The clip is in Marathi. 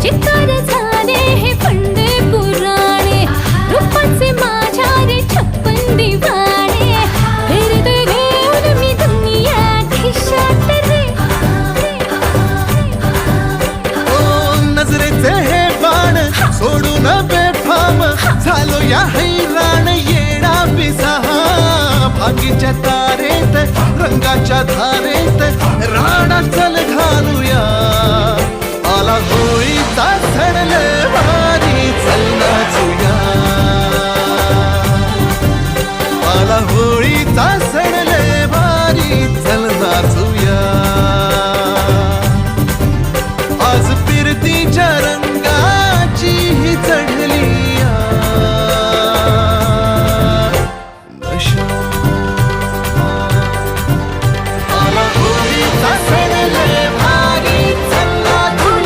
चित्कार झाले हे फंडे पुराणे, रूपाचे माझ्या रे छप्पन दिवाणे, फिरते घेऊन मी दुनिया खिशात रे. नजरेचे हे बाण सोडून बेफाम झालो या हैराण येणा पिसाहा. भागीच्या तारेत रंगाच्या धारेत राणा चल घालूया. आला होळीचा सण भारी चल नाचूया. आला होळीचा सण